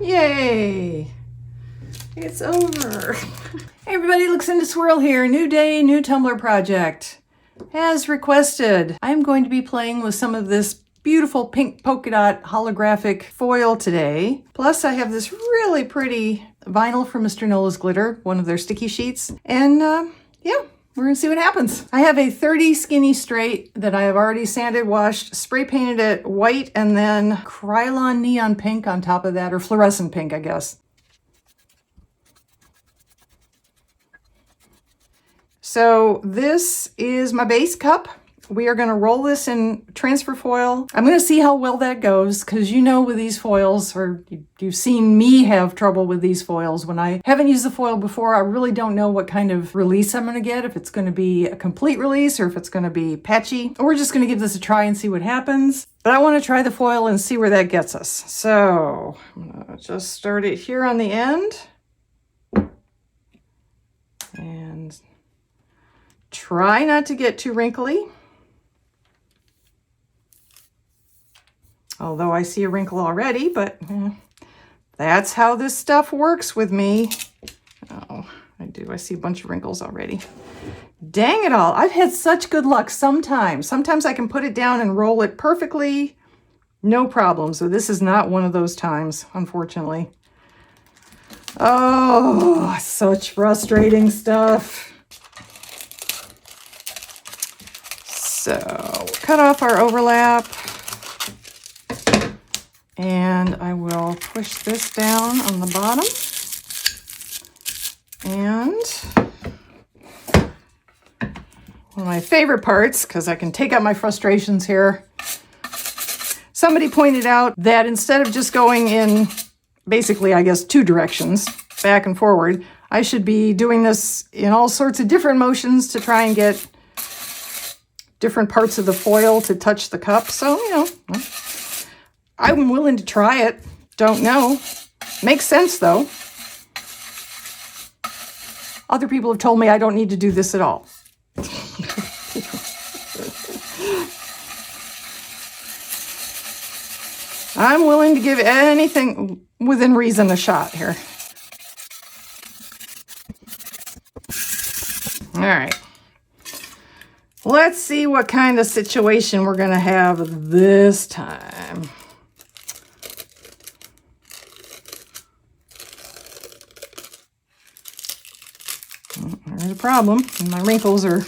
Yay! It's over. Hey everybody, Luxinda Swirl here. New day, new Tumblr project. As requested, I'm going to be playing with some of this beautiful pink polka-dot holographic foil today. Plus I have this really pretty vinyl from Mr. Nola's Glitter, one of their sticky sheets. And yeah, we're gonna see what happens. I have a 30 skinny straight that I have already sanded, washed, spray painted it white, and then Krylon neon pink on top of that, or fluorescent pink, I guess. So this is my base cup. We are gonna roll this in transfer foil. I'm gonna see how well that goes, because you know with these foils, or you've seen me have trouble with these foils. When I haven't used the foil before, I really don't know what kind of release I'm gonna get, if it's gonna be a complete release or if it's gonna be patchy. We're just gonna give this a try and see what happens. But I wanna try the foil and see where that gets us. So I'm gonna just start it here on the end. And try not to get too wrinkly. Although I see a wrinkle already, but that's how this stuff works with me. Oh, I do. I see a bunch of wrinkles already. Dang it all. I've had such good luck sometimes. Sometimes I can put it down and roll it perfectly. No problem. So this is not one of those times, unfortunately. Oh, such frustrating stuff. So cut off our overlap. And I will push this down on the bottom. And one of my favorite parts, because I can take out my frustrations here. Somebody pointed out that instead of just going in, basically, I guess, two directions, back and forward, I should be doing this in all sorts of different motions to try and get different parts of the foil to touch the cup. So, you know, I'm willing to try it. Don't know. Makes sense, though. Other people have told me I don't need to do this at all. I'm willing to give anything within reason a shot here. All right. Let's see what kind of situation we're going to have this time. There's a problem. My wrinkles are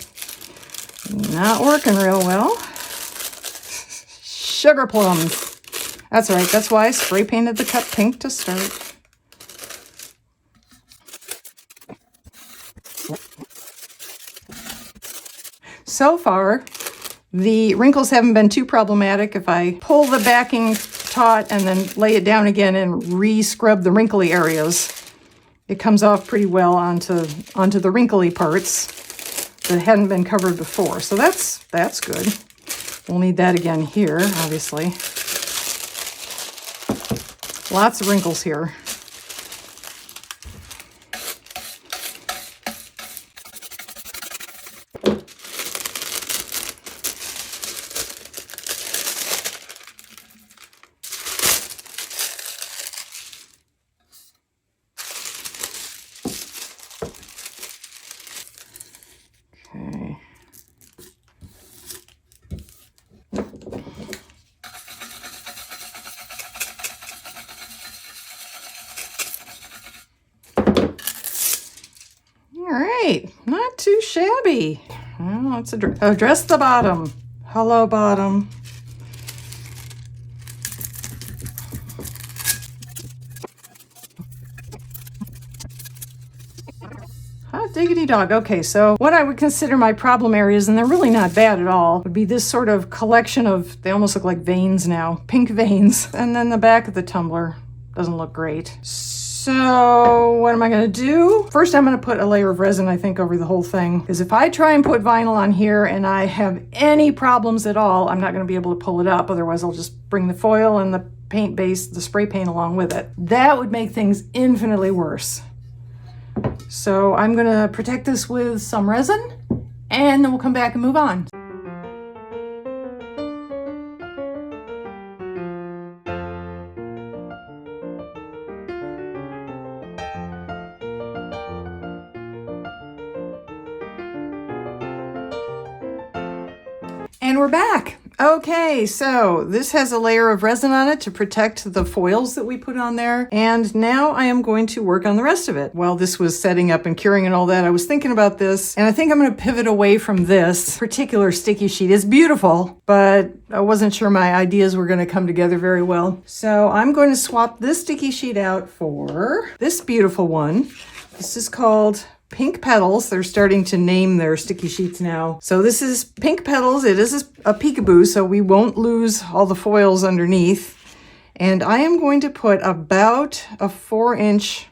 not working real well. Sugar plums. That's right. That's why I spray painted the cup pink to start. So far, the wrinkles haven't been too problematic. If I pull the backing taut and then lay it down again and re-scrub the wrinkly areas, it comes off pretty well onto the wrinkly parts that hadn't been covered before. So that's good. We'll need that again here, obviously. Lots of wrinkles here. Not too shabby. Well, let's address the bottom. Hello, bottom. Hot diggity dog. Okay, so what I would consider my problem areas, and they're really not bad at all, would be this sort of collection of, they almost look like veins now, pink veins. And then the back of the tumbler doesn't look great. So what am I going to do? First, I'm going to put a layer of resin, I think, over the whole thing. Because if I try and put vinyl on here and I have any problems at all, I'm not going to be able to pull it up. Otherwise, I'll just bring the foil and the paint base, the spray paint along with it. That would make things infinitely worse. So I'm going to protect this with some resin, and then we'll come back and move on. And we're back. Okay, so this has a layer of resin on it to protect the foils that we put on there. And now I am going to work on the rest of it. While this was setting up and curing and all that, I was thinking about this, and I think I'm going to pivot away from this particular sticky sheet. It's beautiful, but I wasn't sure my ideas were going to come together very well. So I'm going to swap this sticky sheet out for this beautiful one. This is called Pink Petals. They're starting to name their sticky sheets now. So this is Pink Petals. It is a peekaboo, so we won't lose all the foils underneath. And I am going to put about a 4-inch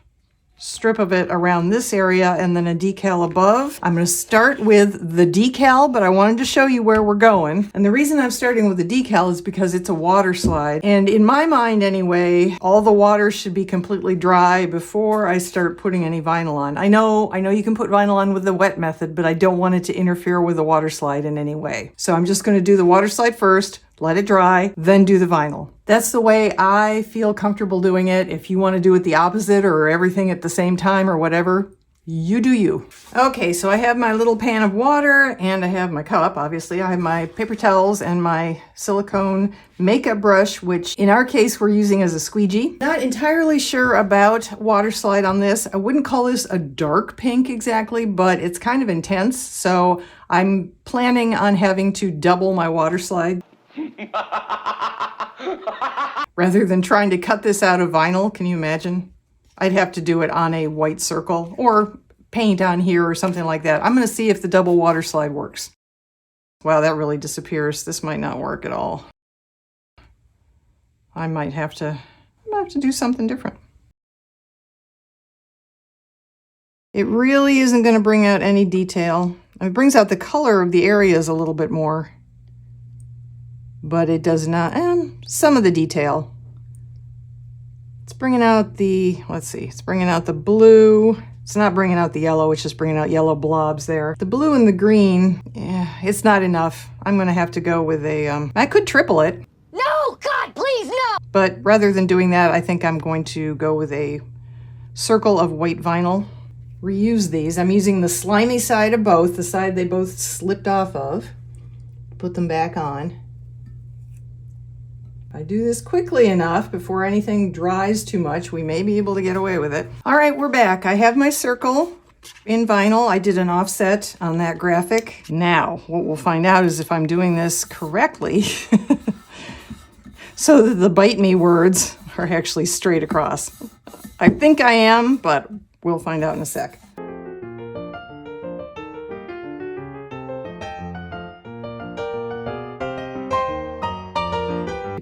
strip of it around this area and then a decal above. I'm going to start with the decal, but I wanted to show you where we're going. And the reason I'm starting with the decal is because it's a water slide. And in my mind anyway, all the water should be completely dry before I start putting any vinyl on. I know you can put vinyl on with the wet method, but I don't want it to interfere with the water slide in any way. So I'm just going to do the water slide first, let it dry, then do the vinyl. That's the way I feel comfortable doing it. If you want to do it the opposite or everything at the same time or whatever, you do you. Okay, so I have my little pan of water and I have my cup, obviously. I have my paper towels and my silicone makeup brush, which in our case we're using as a squeegee. Not entirely sure about water slide on this. I wouldn't call this a dark pink exactly, but it's kind of intense. So I'm planning on having to double my water slide. Rather than trying to cut this out of vinyl, can you imagine? I'd have to do it on a white circle or paint on here or something like that. I'm going to see if the double water slide works. Wow, that really disappears. This might not work at all. I might have to do something different. It really isn't going to bring out any detail. It brings out the color of the areas a little bit more, but it does not, some of the detail. It's bringing out the, let's see, it's bringing out the blue. It's not bringing out the yellow, it's just bringing out yellow blobs there. The blue and the green, it's not enough. I'm gonna have to go with a, I could triple it. No, God, please, no! But rather than doing that, I think I'm going to go with a circle of white vinyl. Reuse these. I'm using the slimy side of both, the side they both slipped off of. Put them back on. I do this quickly enough before anything dries too much, we may be able to get away with it. All right, we're back. I have my circle in vinyl. I did an offset on that graphic. Now, what we'll find out is if I'm doing this correctly, so that the bite me words are actually straight across. I think I am, but we'll find out in a sec.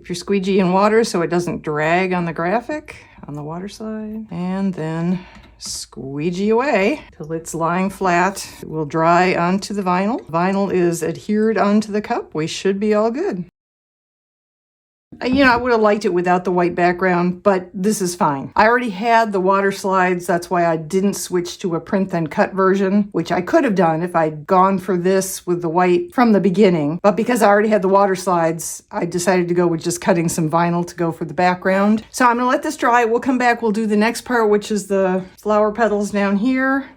Your squeegee in water so it doesn't drag on the graphic on the water slide, and then squeegee away till it's lying flat. It will dry onto the vinyl. Vinyl is adhered onto the cup. We should be all good. You know, I would have liked it without the white background, but this is fine. I already had the water slides. That's why I didn't switch to a print then cut version, which I could have done if I'd gone for this with the white from the beginning. But because I already had the water slides, I decided to go with just cutting some vinyl to go for the background. So I'm gonna let this dry. We'll come back. We'll do the next part, which is the flower petals down here.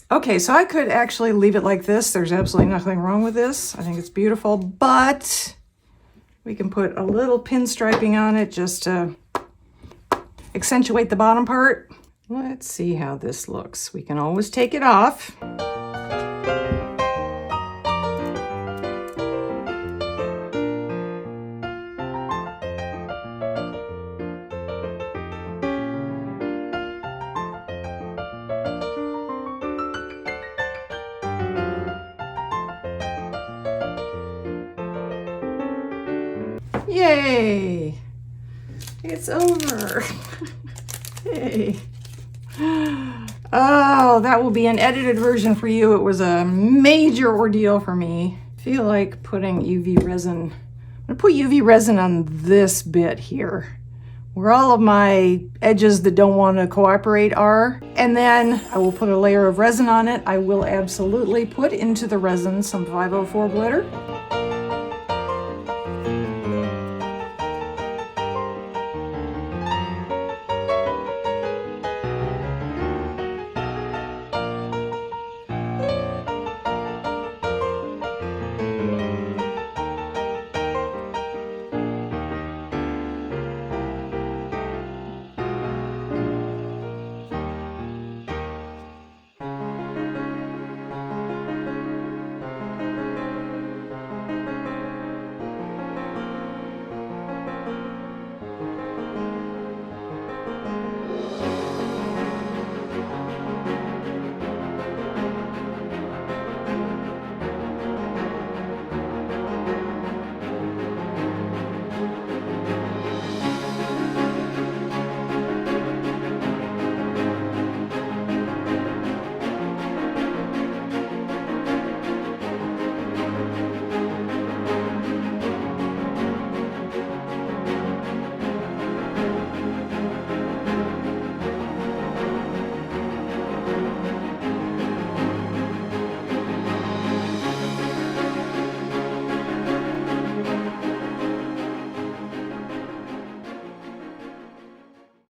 Okay, so I could actually leave it like this. There's absolutely nothing wrong with this. I think it's beautiful, but we can put a little pinstriping on it just to accentuate the bottom part. Let's see how this looks. We can always take it off. Yay! It's over. Yay. Oh, that will be an edited version for you. It was a major ordeal for me. I feel like putting UV resin. I'm gonna put UV resin on this bit here where all of my edges that don't want to cooperate are. And then I will put a layer of resin on it. I will absolutely put into the resin some 504 glitter.